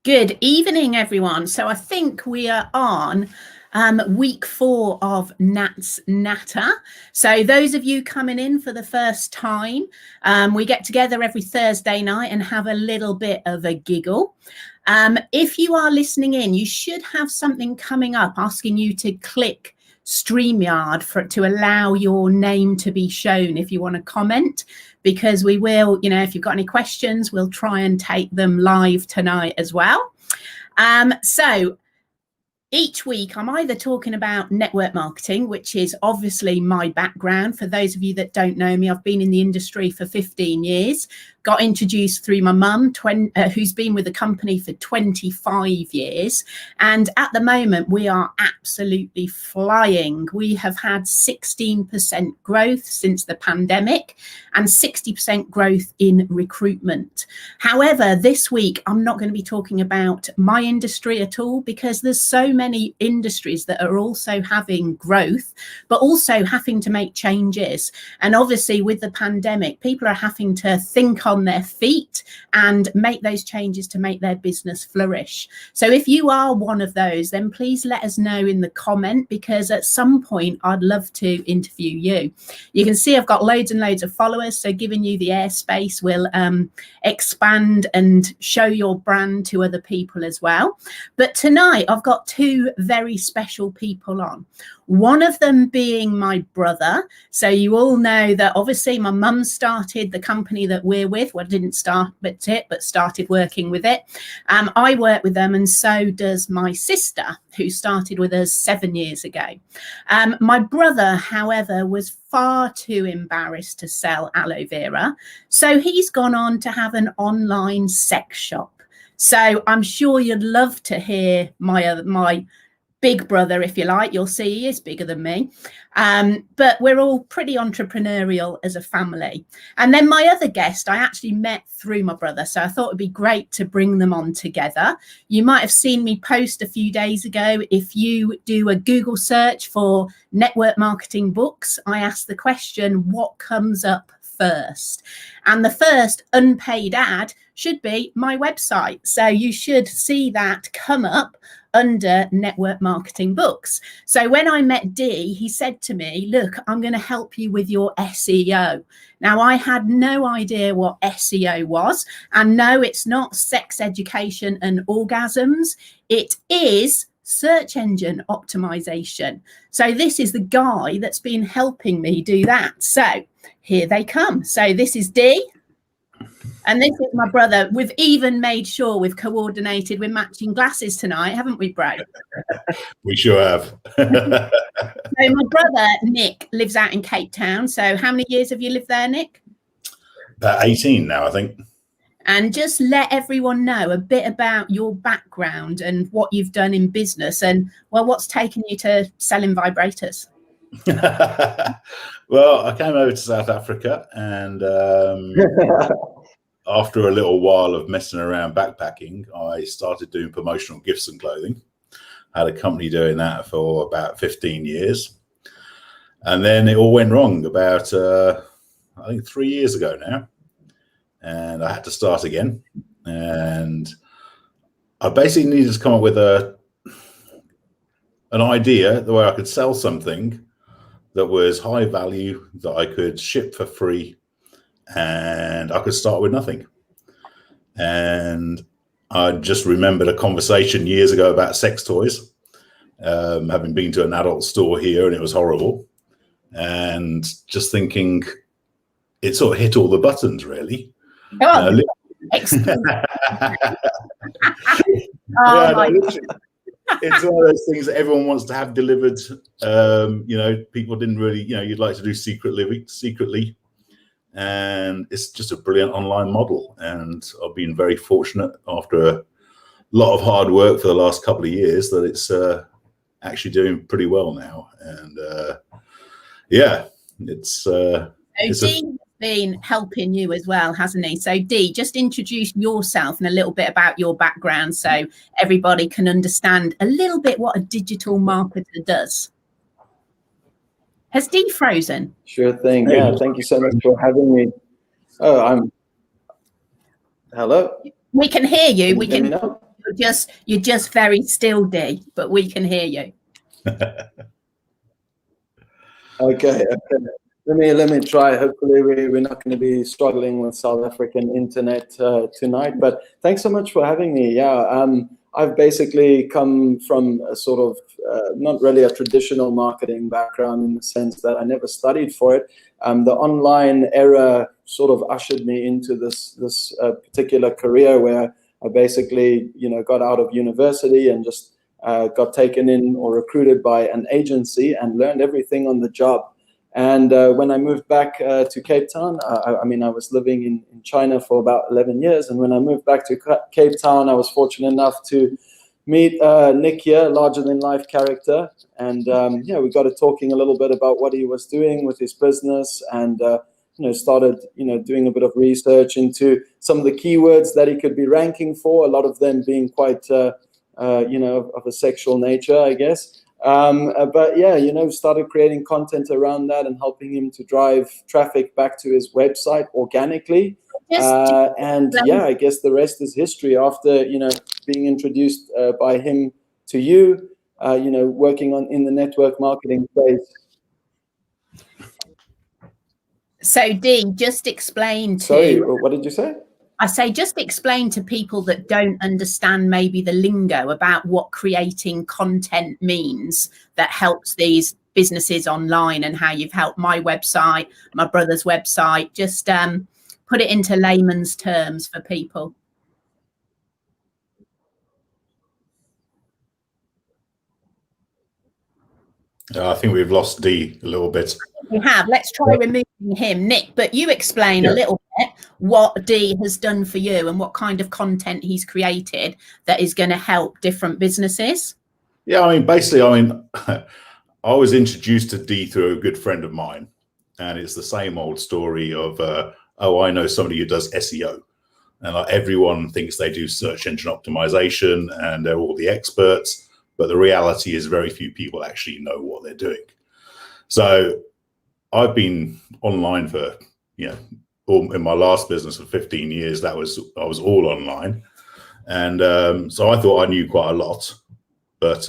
Good evening, everyone. So I think we are on week 4 of Nat's Natter. So those of you coming in for the first time, we get together every Thursday night and have a little bit of a giggle. If you are listening in, you should have something coming up asking you to click StreamYard to allow your name to be shown if you want to comment, because we will, if you've got any questions, we'll try and take them live tonight as well. So each week I'm either talking about network marketing, which is obviously my background. For those of you that don't know me, I've been in the industry for 15 years, got introduced through my mum, who's been with the company for 25 years. And at the moment, we are absolutely flying. We have had 16% growth since the pandemic and 60% growth in recruitment. However, this week, I'm not going to be talking about my industry at all, because there's so many industries that are also having growth, but also having to make changes. And obviously with the pandemic, people are having to think on their feet and make those changes to make their business flourish. So if you are one of those, then please let us know in the comment, because at some point I'd love to interview you. You can see I've got loads and loads of followers, so giving you the airspace will expand and show your brand to other people as well. But tonight I've got two very special people on. One of them being my brother. So you all know that obviously my mum started the company that we're with. Well, didn't start with it, but started working with it. I work with them, and so does my sister, who started with us 7 years ago. My brother, however, was far too embarrassed to sell aloe vera. So he's gone on to have an online sex shop. So I'm sure you'd love to hear my big brother, if you like. You'll see he is bigger than me. But we're all pretty entrepreneurial as a family. And then my other guest, I actually met through my brother. So I thought it'd be great to bring them on together. You might have seen me post a few days ago. If you do a Google search for network marketing books, I asked the question, what comes up first? And the first unpaid ad should be my website. So you should see that come up under network marketing books. So when I met Dee, he said to me, look, I'm going to help you with your SEO. Now, I had no idea what SEO was. And no, it's not sex education and orgasms. It is search engine optimization. So this is the guy that's been helping me do that. So here they come. So this is Dee. And this is my brother. We've even made sure we've coordinated with matching glasses tonight, haven't we, bro? We sure have. So my brother, Nick, lives out in Cape Town. So how many years have you lived there, Nick? About 18 now, I think. And just let everyone know a bit about your background and what you've done in business and, well, what's taken you to selling vibrators? Well, I came over to South Africa, and after a little while of messing around backpacking, I started doing promotional gifts and clothing. I had a company doing that for about 15 years. And then it all went wrong about, I think 3 years ago now. And I had to start again. And I basically needed to come up with an idea the way I could sell something that was high value, that I could ship for free, and I could start with nothing. And I just remembered a conversation years ago about sex toys, having been to an adult store here, and it was horrible. And just thinking, it sort of hit all the buttons, really. Oh, it's one of those things that everyone wants to have delivered. People didn't really, you'd like to do secretly. And it's just a brilliant online model. And I've been very fortunate, after a lot of hard work for the last couple of years, that it's actually doing pretty well now. And it's been helping you as well, hasn't he? So Dee, just introduce yourself and a little bit about your background so everybody can understand a little bit what a digital marketer does. Has Dee frozen? Sure thing. Yeah, thank you so much for having me. Oh, hello? We can hear you. We can. you're just very still, D, but we can hear you. Okay. Let me try. Hopefully, we're not going to be struggling with South African internet tonight. But thanks so much for having me. Yeah, I've basically come from a sort of not really a traditional marketing background in the sense that I never studied for it. The online era sort of ushered me into this particular career where I basically, got out of university and just got taken in or recruited by an agency and learned everything on the job. And when I moved back to Cape Town, I was living in China for about 11 years. And when I moved back to Cape Town, I was fortunate enough to meet Nick here, larger than life character. And we got to talking a little bit about what he was doing with his business, and started doing a bit of research into some of the keywords that he could be ranking for, a lot of them being quite of a sexual nature, I guess. But yeah, started creating content around that and helping him to drive traffic back to his website organically. And yeah, I guess the rest is history. After, being introduced by him to you, working in the network marketing space. So D, just explain to... Sorry, what did you say? I say just explain to people that don't understand maybe the lingo about what creating content means that helps these businesses online, and how you've helped my website, my brother's website. Just put it into layman's terms for people. I think we've lost D a little bit. We have. Let's try removing him, Nick. But you explain a little bit what D has done for you and what kind of content he's created that is going to help different businesses. Yeah, basically, I was introduced to D through a good friend of mine, and it's the same old story of, I know somebody who does SEO, and everyone thinks they do search engine optimization and they're all the experts. But the reality is very few people actually know what they're doing. So I've been online for, in my last business for 15 years, I was all online. And so I thought I knew quite a lot. But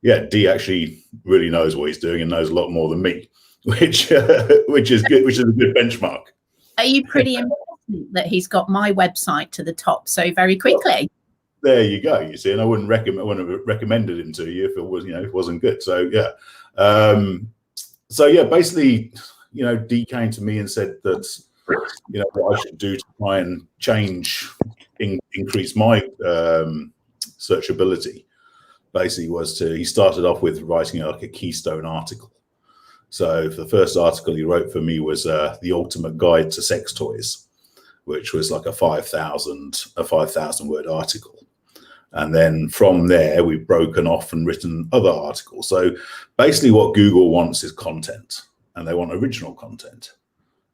D actually really knows what he's doing and knows a lot more than me, which is good, which is a good benchmark. Are you pretty impressed that he's got my website to the top so very quickly? There you go. You see, and I wouldn't have recommended him to you if it was, if it wasn't good. So yeah, basically, D came to me and said that, what I should do to try and increase my searchability. Basically, he started off with writing like a keystone article. So the first article he wrote for me was the ultimate guide to sex toys, which was like a 5,000 word article. And then from there, we've broken off and written other articles. So basically what Google wants is content, and they want original content.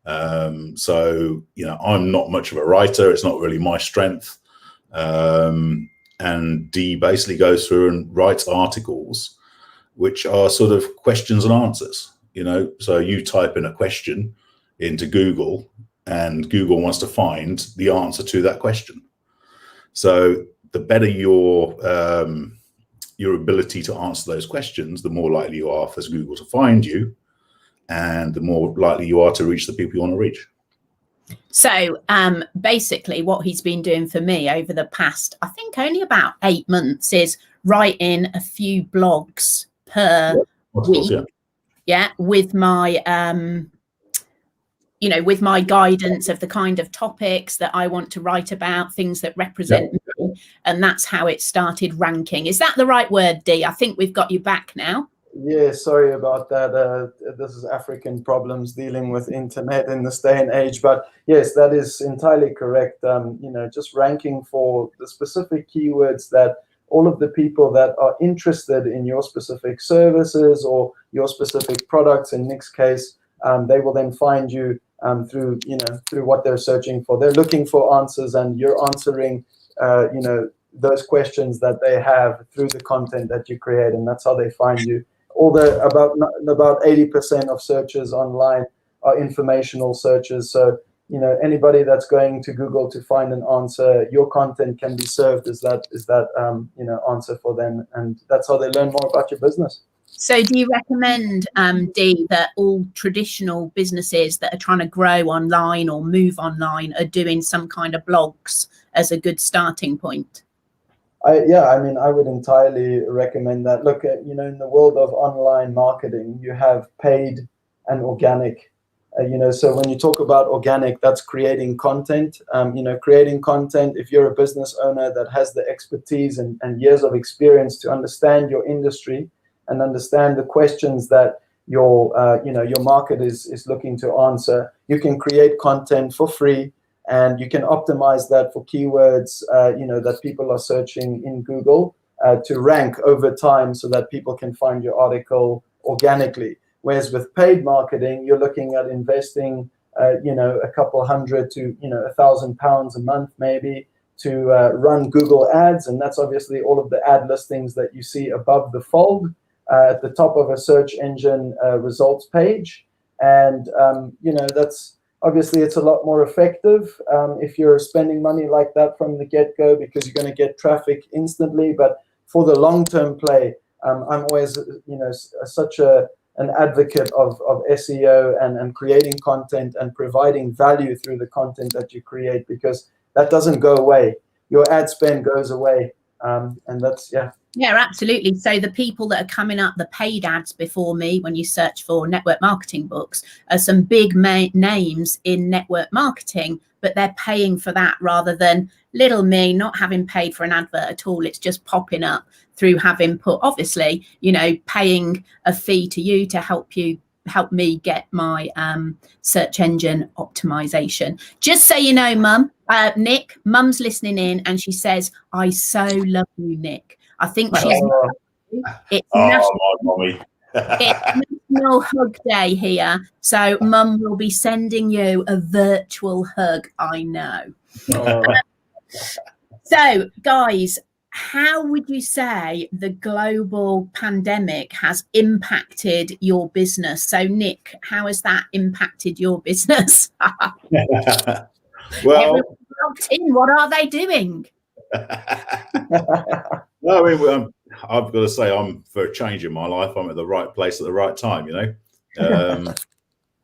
So, I'm not much of a writer. It's not really my strength. And D basically goes through and writes articles, which are sort of questions and answers, So you type in a question into Google, and Google wants to find the answer to that question. So the better your ability to answer those questions, the more likely you are for Google to find you, and the more likely you are to reach the people you want to reach. So basically what he's been doing for me over the past, I think only about 8 months, is writing a few blogs per week. Yeah, with my with my guidance of the kind of topics that I want to write about, things that represent me. And that's how it started ranking. Is that the right word, D? I think we've got you back now. Yeah, sorry about that. This is African problems dealing with internet in this day and age. But yes, that is entirely correct. Just ranking for the specific keywords that all of the people that are interested in your specific services or your specific products, in Nick's case, they will then find you through what they're searching for. They're looking for answers, and you're answering those questions that they have through the content that you create, and that's how they find you. About 80% of searches online are informational searches. So anybody that's going to Google to find an answer, your content can be served as that answer for them, and that's how they learn more about your business. So do you recommend, Dee, that all traditional businesses that are trying to grow online or move online are doing some kind of blogs as a good starting point? I would entirely recommend that. Look, in the world of online marketing, you have paid and organic. So when you talk about organic, that's creating content. Creating content, if you're a business owner that has the expertise and years of experience to understand your industry and understand the questions that your market is looking to answer, you can create content for free, and you can optimize that for keywords that people are searching in Google to rank over time so that people can find your article organically. Whereas with paid marketing, you're looking at investing, a couple hundred to £1,000 a month maybe to run Google ads, and that's obviously all of the ad listings that you see above the fold at the top of a search engine results page, and that's obviously it's a lot more effective if you're spending money like that from the get-go, because you're going to get traffic instantly. But for the long-term play, I'm always such an advocate of SEO and creating content and providing value through the content that you create, because that doesn't go away. Your ad spend goes away, and that's Yeah, absolutely. So the people that are coming up, the paid ads before me, when you search for network marketing books, are some big names in network marketing, but they're paying for that rather than little me not having paid for an advert at all. It's just popping up through having put, obviously, paying a fee to you to help me get my search engine optimization. Just so you know, Nick, Mum's listening in, and she says, I so love you, Nick. I think it's National Hug Day here, so Mum will be sending you a virtual hug, I know. So, guys, how would you say the global pandemic has impacted your business? So, Nick, how has that impacted your business? Well, everyone's logged in. What are they doing? No, I've got to say, I'm for a change in my life. I'm at the right place at the right time,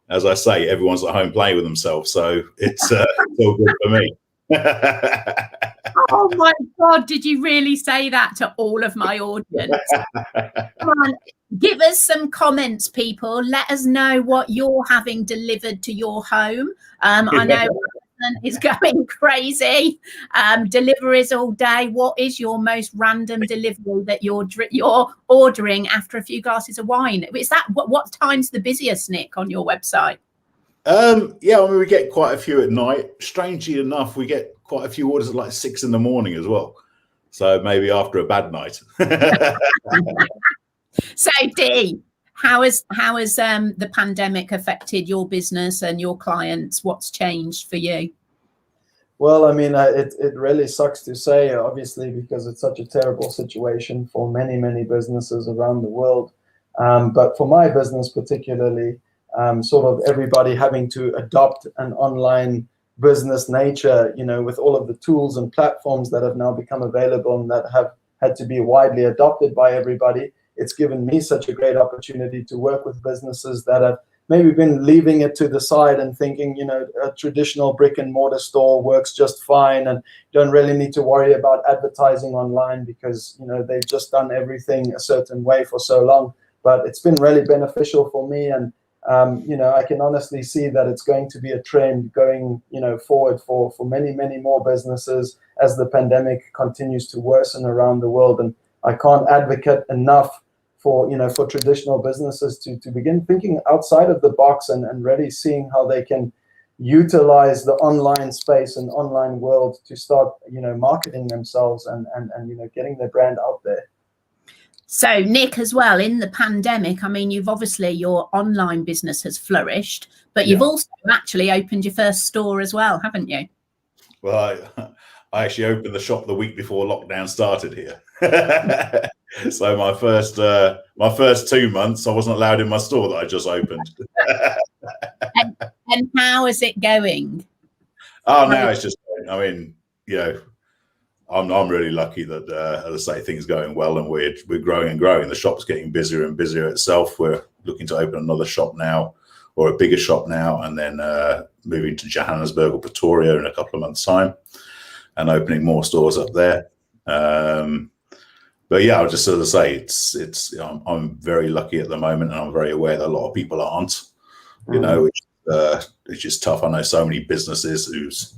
As I say, everyone's at home playing with themselves, so it's all good for me. Oh my God, did you really say that to all of my audience? Come on, give us some comments, people. Let us know what you're having delivered to your home. I know is going crazy. Deliveries all day. What is your most random delivery that you're ordering after a few glasses of wine? Is that what time's the busiest, Nick, on your website? We get quite a few at night. Strangely enough, we get quite a few orders at like 6 a.m. as well. So maybe after a bad night. So, Dee, how has the pandemic affected your business and your clients? What's changed for you? Well, it really sucks to say, obviously, because it's such a terrible situation for many, many businesses around the world. But for my business particularly, sort of everybody having to adopt an online business nature, with all of the tools and platforms that have now become available and that have had to be widely adopted by everybody. It's given me such a great opportunity to work with businesses that have maybe been leaving it to the side and thinking, a traditional brick and mortar store works just fine and don't really need to worry about advertising online because, they've just done everything a certain way for so long. But it's been really beneficial for me, and I can honestly see that it's going to be a trend going, forward for many, many more businesses as the pandemic continues to worsen around the world. And I can't advocate enough for traditional businesses to begin thinking outside of the box and really seeing how they can utilize the online space and online world to start, marketing themselves and getting their brand out there. So, Nick, as well, in the pandemic, you've obviously, your online business has flourished, but you've also actually opened your first store as well, haven't you? Well, I actually opened the shop the week before lockdown started here. So my first 2 months, I wasn't allowed in my store that I just opened. And how is it going? Oh, now it's just, I mean, you know, I'm really lucky that, as I say, things are going well and we're growing and growing. The shop's getting busier and busier itself. We're looking to open another shop now, or a bigger shop now, and then moving to Johannesburg or Pretoria in a couple of months' time, and opening more stores up there. But yeah, I'll just sort of say I'm very lucky at the moment, and I'm very aware that a lot of people aren't. You know, it's just tough. I know so many businesses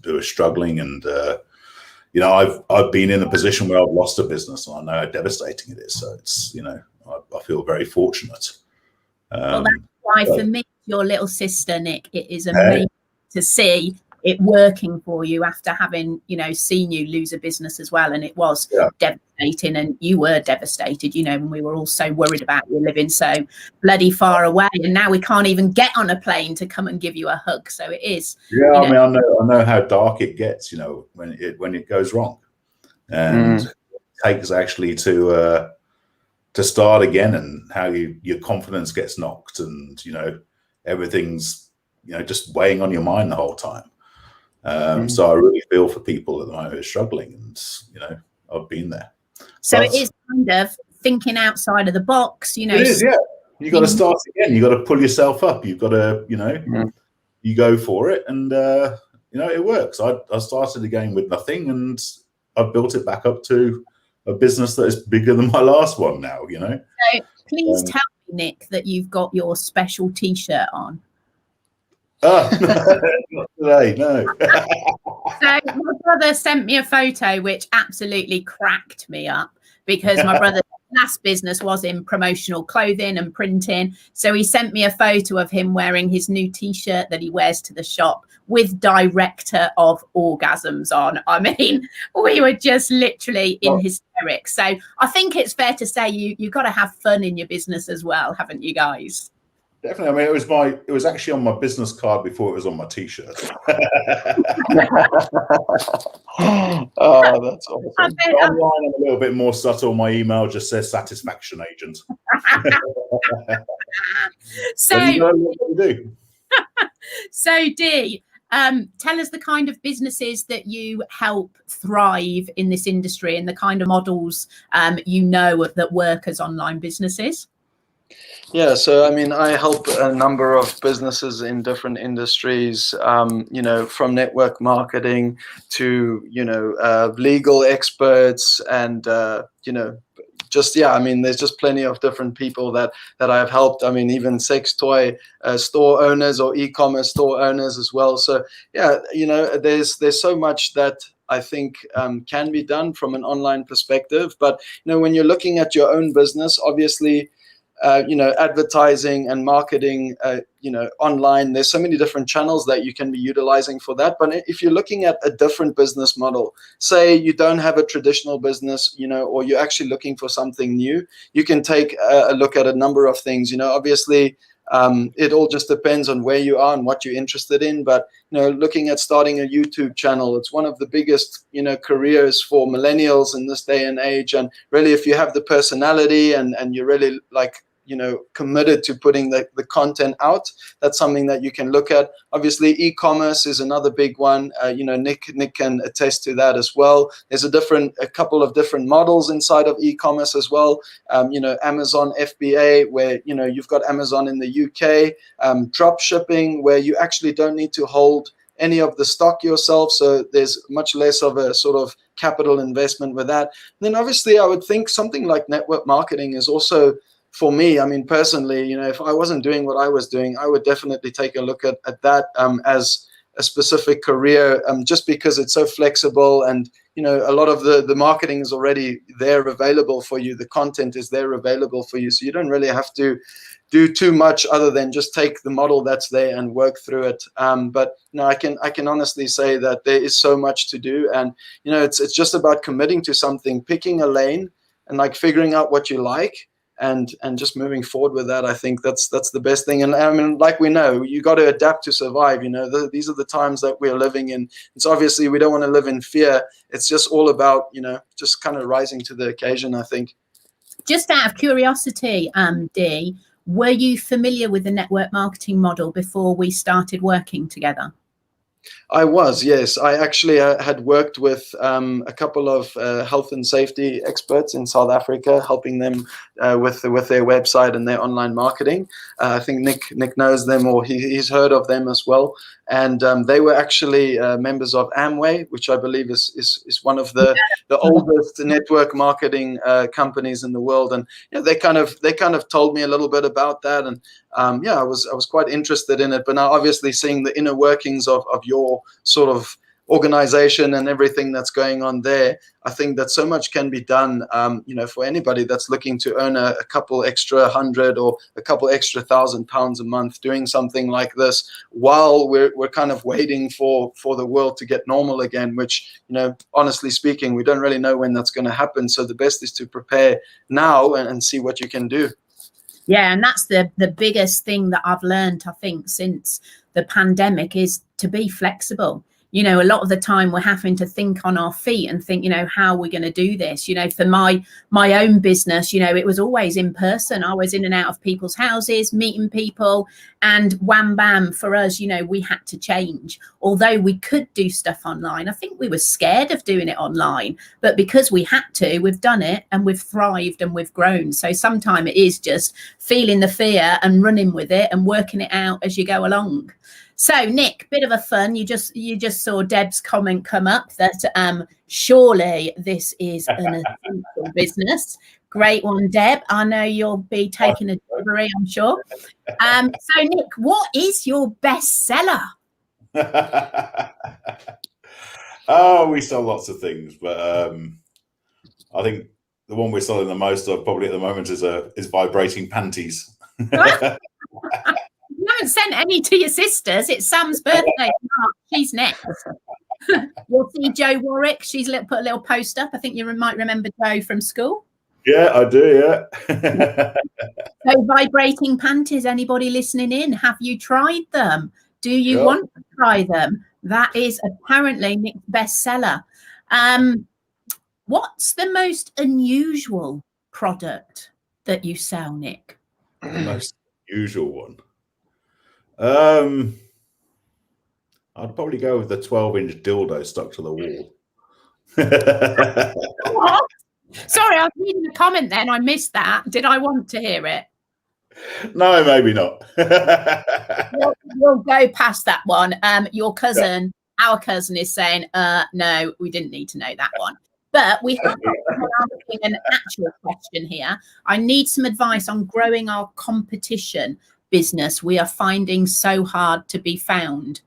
who are struggling, and you know, I've been in a position where I've lost a business, and I know how devastating it is. So it's, you know, I feel very fortunate. Well, that's why for me, your little sister, Nick, it is amazing to see it working for you after having, you know, seen you lose a business as well. And it was devastating, and you were devastated, you know, when we were all so worried about you living so bloody far away, and now we can't even get on a plane to come and give you a hug. So it is. Yeah, I mean, I know how dark it gets, you know, when it goes wrong, and it takes actually to start again, and how your confidence gets knocked, and, you know, everything's, you know, just weighing on your mind the whole time. So I really feel for people at the moment who are struggling, and, you know, I've been there. So it is kind of thinking outside of the box, you know. It is, yeah. You got to start again. You got to pull yourself up. You've got to, you know, you go for it, and you know, it works. I started again with nothing, and I've built it back up to a business that is bigger than my last one now. You know. So please tell me, Nick, that you've got your special T-shirt on. Oh, not today, no. So my brother sent me a photo which absolutely cracked me up, because my brother's last business was in promotional clothing and printing. So he sent me a photo of him wearing his new T-shirt that he wears to the shop with Director of Orgasms on. I mean, we were just literally in hysterics. So I think it's fair to say you've got to have fun in your business as well, haven't you guys? Definitely. I mean, it was actually on my business card before it was on my T-shirt. Oh, that's awesome. Online, I'm a little bit more subtle. My email just says satisfaction agent. So, do. So Dee, tell us the kind of businesses that you help thrive in this industry, and the kind of models you know that work as online businesses. Yeah, so I mean, I help a number of businesses in different industries, you know, from network marketing to, you know, legal experts, and, you know, just, yeah, I mean, there's just plenty of different people that I've helped. I mean, even sex toy store owners or e-commerce store owners as well. So, yeah, you know, there's so much that I think can be done from an online perspective. But, you know, when you're looking at your own business, obviously, you know, advertising and marketing, you know, online, there's so many different channels that you can be utilizing for that. But if you're looking at a different business model, say you don't have a traditional business, you know, or you're actually looking for something new, you can take a look at a number of things. You know, obviously, it all just depends on where you are and what you're interested in. But, you know, looking at starting a YouTube channel, it's one of the biggest, you know, careers for millennials in this day and age. And really, if you have the personality and you're really, like, you know, committed to putting the content out, that's something that you can look at. Obviously, e-commerce is another big one. You know, Nick can attest to that as well. There's a couple of different models inside of e-commerce as well. You know, Amazon FBA, where, you know, you've got Amazon in the UK, drop shipping, where you actually don't need to hold any of the stock yourself, so there's much less of a sort of capital investment with that. And then obviously, I would think something like network marketing is also, for me, I mean, personally, you know, if I wasn't doing what I was doing, I would definitely take a look at that as a specific career, just because it's so flexible, and, you know, a lot of the marketing is already there available for you. The content is there available for you. So you don't really have to do too much other than just take the model that's there and work through it. But, you know, I can honestly say that there is so much to do. And, you know, it's just about committing to something, picking a lane, and, like, figuring out what you like, and just moving forward with that. I think that's the best thing. And I mean, like, we know, you got to adapt to survive. You know, these are the times that we're living in. It's obviously, we don't want to live in fear. It's just all about, you know, just kind of rising to the occasion, I think. Just out of curiosity, Dee, were you familiar with the network marketing model before we started working together? I was, yes. I actually had worked with a couple of health and safety experts in South Africa, helping them with their website and their online marketing. I think Nick knows them, or he's heard of them as well. And they were actually members of Amway, which I believe is one of the oldest network marketing companies in the world. And they kind of told me a little bit about that, and I was quite interested in it. But now, obviously, seeing the inner workings of your sort of organization and everything that's going on there, I think that so much can be done, for anybody that's looking to earn a couple extra hundred or a couple extra £1,000 a month doing something like this while we're kind of waiting for the world to get normal again, which, honestly speaking, we don't really know when that's going to happen. So the best is to prepare now and see what you can do. Yeah, and that's the biggest thing that I've learned, I think, since the pandemic, is to be flexible. A lot of the time we're having to think on our feet and think, how are we going to do this? For my own business, it was always in person. I was in and out of people's houses, meeting people, and wham bam, for us, we had to change. Although we could do stuff online, I think we were scared of doing it online, but because we had to, we've done it and we've thrived and we've grown. So sometimes it is just feeling the fear and running with it and working it out as you go along. So, Nick, bit of a fun. You just saw Deb's comment come up that surely this is an essential business. Great one, Deb. I know you'll be taking a delivery, I'm sure. So, Nick, what is your best seller? Oh, we sell lots of things, but I think the one we're selling the most of probably at the moment is vibrating panties. You haven't sent any to your sisters. It's Sam's birthday. She's next. You'll see Jo Warwick. She's put a little post up. I think you might remember Jo from school. Yeah, I do, yeah. So vibrating panties, anybody listening in, have you tried them? Do you want to try them? That is apparently Nick's bestseller. What's the most unusual product that you sell, Nick? The most unusual one? I'd probably go with the 12-inch dildo stuck to the wall. What? Sorry, I was reading the comment then. I missed that. Did I want to hear it? No, maybe not. We'll go past that one. Your cousin, our cousin, is saying, no, we didn't need to know that one. But we have an actual question here. I need some advice on growing our competition business. We are finding so hard to be found.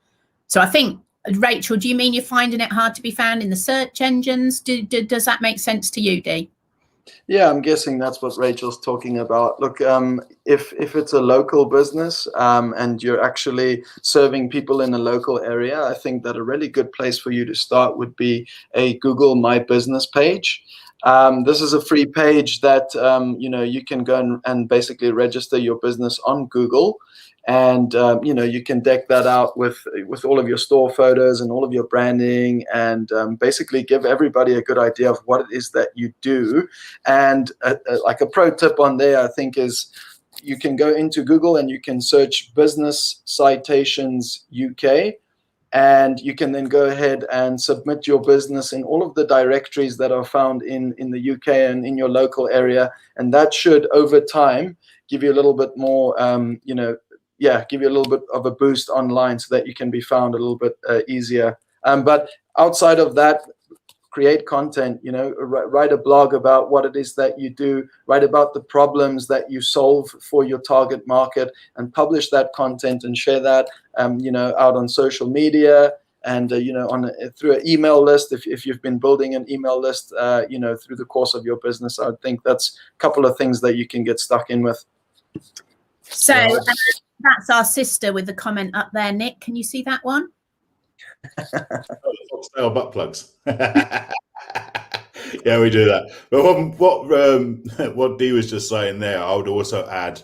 So I think, Rachel, do you mean you're finding it hard to be found in the search engines? Does that make sense to you, Dee? Yeah, I'm guessing that's what Rachel's talking about. Look, if it's a local business and you're actually serving people in a local area, I think that a really good place for you to start would be a Google My Business page. This is a free page that you can go and basically register your business on Google, and you can deck that out with all of your store photos and all of your branding, and basically give everybody a good idea of what it is that you do. And like a pro tip on there, I think, is you can go into Google and you can search Business Citations UK. And you can then go ahead and submit your business in all of the directories that are found in the UK and in your local area. And that should, over time, give you a little bit more, give you a little bit of a boost online so that you can be found a little bit easier. But outside of that, create content, write a blog about what it is that you do, write about the problems that you solve for your target market, and publish that content and share that, out on social media and, through an email list. If you've been building an email list, through the course of your business, I would think that's a couple of things that you can get stuck in with. So that's our sister with the comment up there, Nick. Can you see that one? Stale butt plugs. Yeah, we do that. But what Dee was just saying there, I would also add,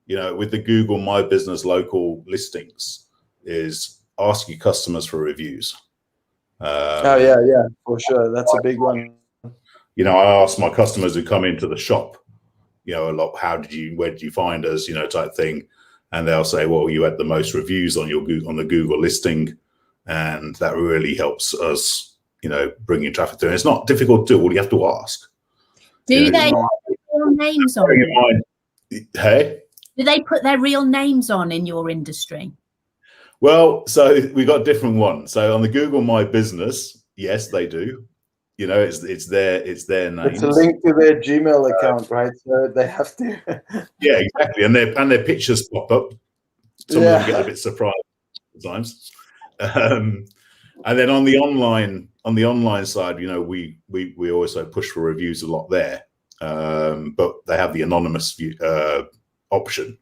with the Google My Business local listings, is ask your customers for reviews. Yeah, for sure. That's a big one. I ask my customers who come into the shop, a lot, where did you find us, type thing. And they'll say, well, you had the most reviews on the Google listing. and that really helps us, bringing traffic through. And it's not difficult to do. All you have to ask. Do they put real names on it? Hey? Do they put their real names on in your industry? Well, so we got different ones. So on the Google My Business, yes, they do. It's their names. It's a link to their Gmail account, right? So they have to. Yeah, exactly. And their pictures pop up. Some of them get a bit surprised sometimes. And then on the online side, we also push for reviews a lot there. But they have the anonymous option,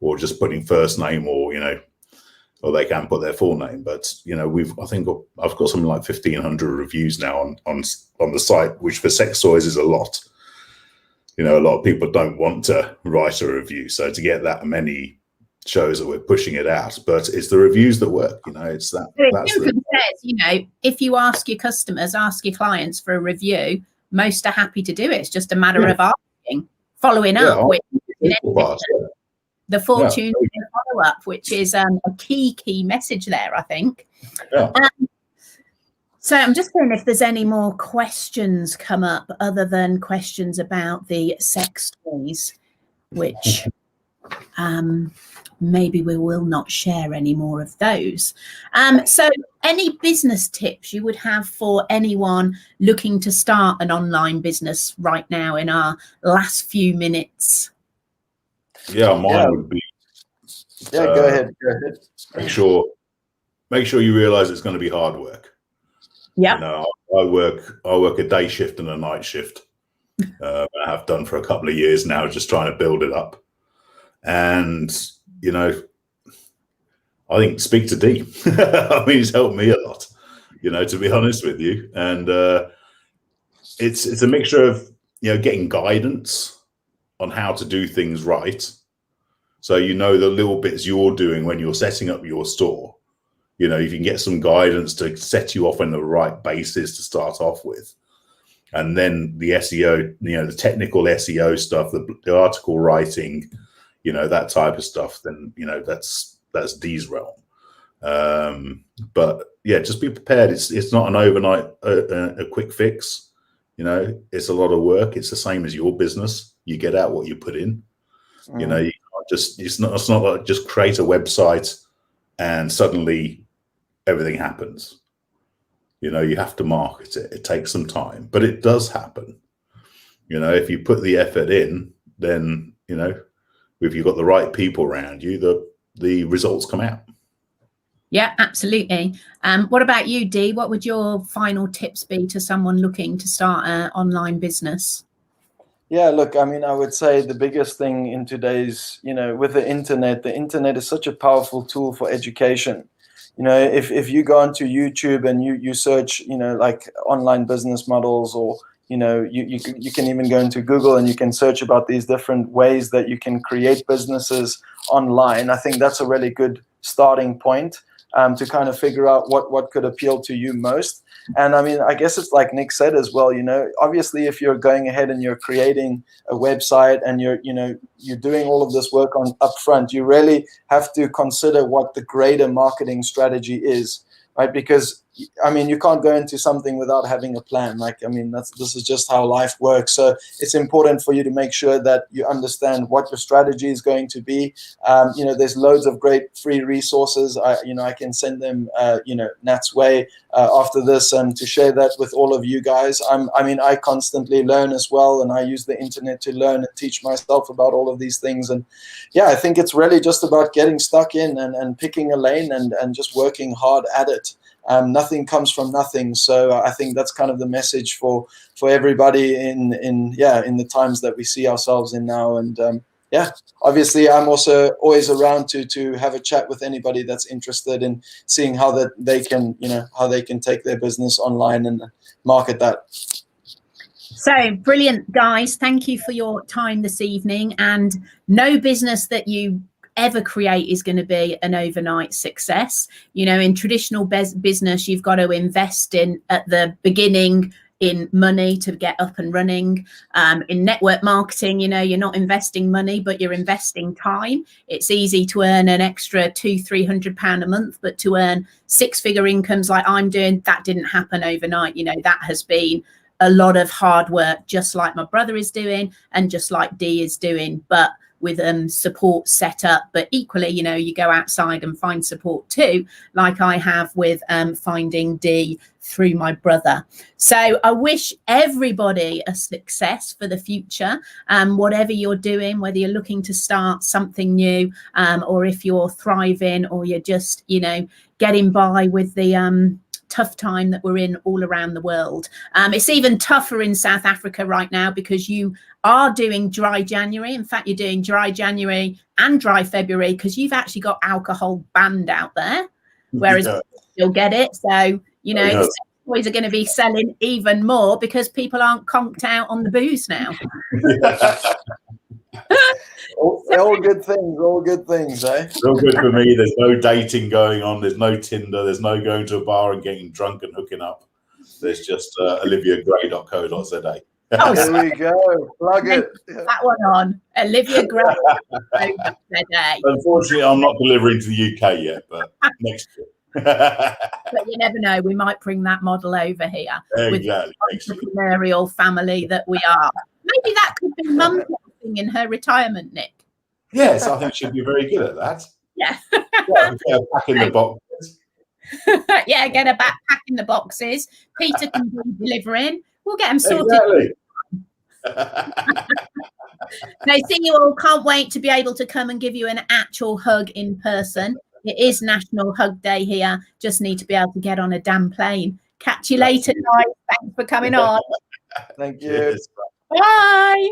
or just putting first name, or they can put their full name. But I think I've got something like 1,500 reviews now on the site, which for sex toys is a lot. A lot of people don't want to write a review, so to get that many shows that we're pushing it out. But it's the reviews that work. It's that. Says, if you ask your customers, ask your clients for a review, most are happy to do it. It's just a matter of asking, following up with the fortune follow up, which is a key message there, I think. Yeah. So I'm just saying if there's any more questions come up other than questions about the sex toys, which maybe we will not share any more of those. So any business tips you would have for anyone looking to start an online business right now in our last few minutes? Yeah, mine would be. Yeah, go ahead. Make sure you realize it's going to be hard work. Yeah. I work a day shift and a night shift. I have done for a couple of years now, just trying to build it up. And I think speak to Dee. I mean, he's helped me a lot. To be honest with you, and it's a mixture of getting guidance on how to do things right. So the little bits you're doing when you're setting up your store. If you can get some guidance to set you off on the right basis to start off with. And then the SEO, the technical SEO stuff, the article writing, that type of stuff, then, that's Dee's realm. But yeah, just be prepared. It's not an overnight, a quick fix. It's a lot of work. It's the same as your business. You get out what you put in. You can't it's not like just create a website and suddenly everything happens. You have to market it. It takes some time, but it does happen. If you put the effort in, then, if you've got the right people around you, the results come out. Yeah, absolutely. What about you, Dee? What would your final tips be to someone looking to start an online business? Yeah, look, I mean, I would say the biggest thing in today's, with the internet is such a powerful tool for education. If you go onto YouTube and you search, like online business models, or, you can even go into Google and you can search about these different ways that you can create businesses online. I think that's a really good starting point to kind of figure out what could appeal to you most. And I mean, I guess it's like Nick said as well, obviously if you're going ahead and you're creating a website and you're doing all of this work up front, you really have to consider what the greater marketing strategy is, right? Because I mean, you can't go into something without having a plan. This is just how life works. So it's important for you to make sure that you understand what your strategy is going to be. There's loads of great free resources. I can send them, Nat's way after this, and to share that with all of you guys. I constantly learn as well, and I use the internet to learn and teach myself about all of these things. And yeah, I think it's really just about getting stuck in and picking a lane and just working hard at it. Nothing comes from nothing. So I think that's kind of the message for everybody in the times that we see ourselves in now. And obviously I'm also always around to have a chat with anybody that's interested in seeing how that they can take their business online and market that. So brilliant, guys. Thank you for your time this evening. And no business that you ever create is going to be an overnight success. In traditional business, you've got to invest in at the beginning in money to get up and running. In network marketing, you know, you're not investing money, but you're investing time. It's easy to earn an extra £200-300 a month, but to earn six-figure incomes like I'm doing, that didn't happen overnight. You know, that has been a lot of hard work, just like my brother is doing and just like Dee is doing, but with support set up. But equally, you know, you go outside and find support too, like I have with finding Dee through my brother. So I wish everybody a success for the future, whatever you're doing, whether you're looking to start something new, or if you're thriving, or you're just, you know, getting by with the tough time that we're in all around the world. It's even tougher in South Africa right now because you are doing dry January. In fact, you're doing dry January and dry February because you've actually got alcohol banned out there, whereas you'll get it. So, you know, the boys are going to be selling even more because people aren't conked out on the booze now. all good things, all good things, eh? Real good for me. There's no dating going on. There's no Tinder. There's no going to a bar and getting drunk and hooking up. There's just oliviagray.co.za. Oh, there we go. Plug it. That one on. Olivia Gray. Unfortunately, I'm not delivering to the UK yet, but next year. But you never know. We might bring that model over here with the entrepreneurial family that we are. Maybe that could be Mum in her retirement, Nick. Yes, I think she'd be very good at that. Yeah. Back in the boxes. Yeah, get her back packing the boxes. Peter can be delivering. We'll get them sorted. Exactly. No, see you all. Can't wait to be able to come and give you an actual hug in person. It is National Hug Day here. Just need to be able to get on a damn plane. Catch you later, guys. Thanks for coming on. Thank you. Cheers. Bye.